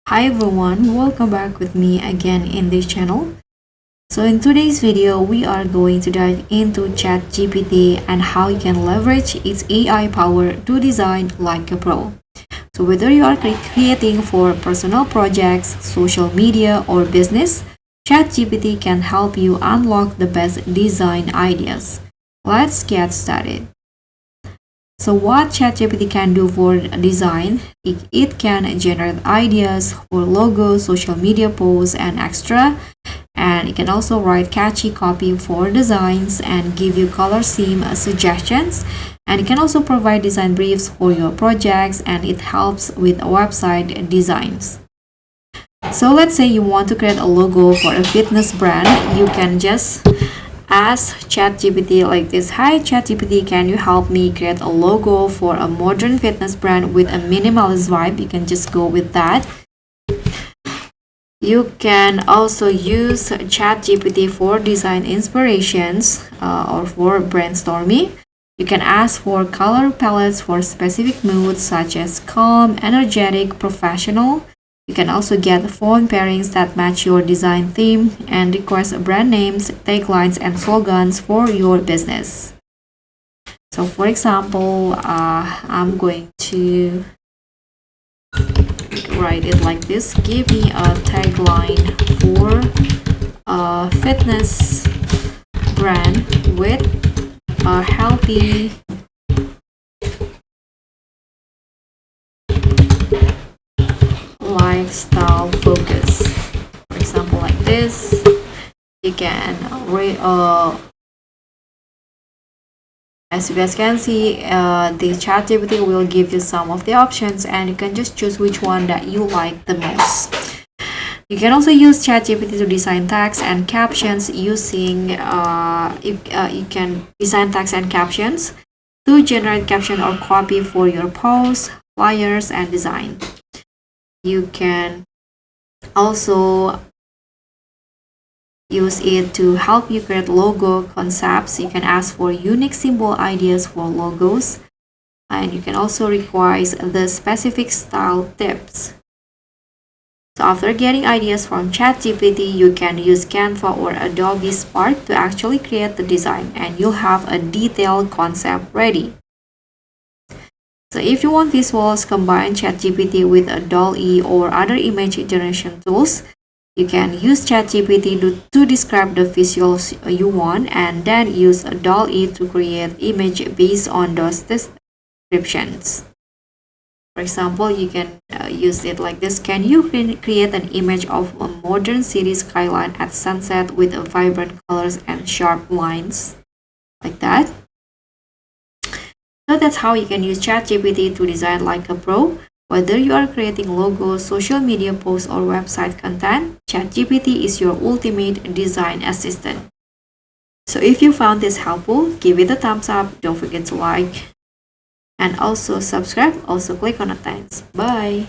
Hi everyone, welcome back with me again in this channel. So in today's video, we are going to dive into ChatGPT and how you can leverage its AI power to design like a pro. So whether you are creating for personal projects, social media, or business, ChatGPT can help you unlock the best design ideas. Let's get started. So what ChatGPT can do for design, it can generate ideas for logos, social media posts, and extra. And it can also write catchy copy for designs and give you color scheme suggestions. And it can also provide design briefs for your projects, and it helps with website designs. So let's say you want to create a logo for a fitness brand. You can just ask ChatGPT like this. Hi ChatGPT, can you help me create a logo for a modern fitness brand with a minimalist vibe? You can just go with that. You can also use ChatGPT for design inspirations or for brainstorming. You can ask for color palettes for specific moods such as calm, energetic, professional. You can also get font pairings that match your design theme and request brand names, taglines, and slogans for your business. So for example, I'm going to write it like this. Give me a tagline for a fitness brand with a healthy lifestyle focus. For example, like this. You can as you guys can see, the ChatGPT will give you some of the options, and you can just choose which one that you like the most. You can also use ChatGPT to design text and captions using you can design text and captions to generate caption or copy for your posts, flyers, and design. You can also use it to help you create logo concepts. You can ask for unique symbol ideas for logos, and you can also request the specific style tips. So after getting ideas from ChatGPT, you can use Canva or Adobe Spark to actually create the design, and you'll have a detailed concept ready. So if you want visuals, combine ChatGPT with a DALL-E or other image generation tools. You can use ChatGPT to describe the visuals you want, and then use a DALL-E to create image based on those descriptions. For example, you can use it like this. Can you create an image of a modern city skyline at sunset with vibrant colors and sharp lines? Like that. So that's how you can use ChatGPT to design like a pro. Whether you are creating logos, social media posts, or website content, ChatGPT is your ultimate design assistant. So if you found this helpful, give it a thumbs up. Don't forget to like and also subscribe. Also click on the thanks. Bye.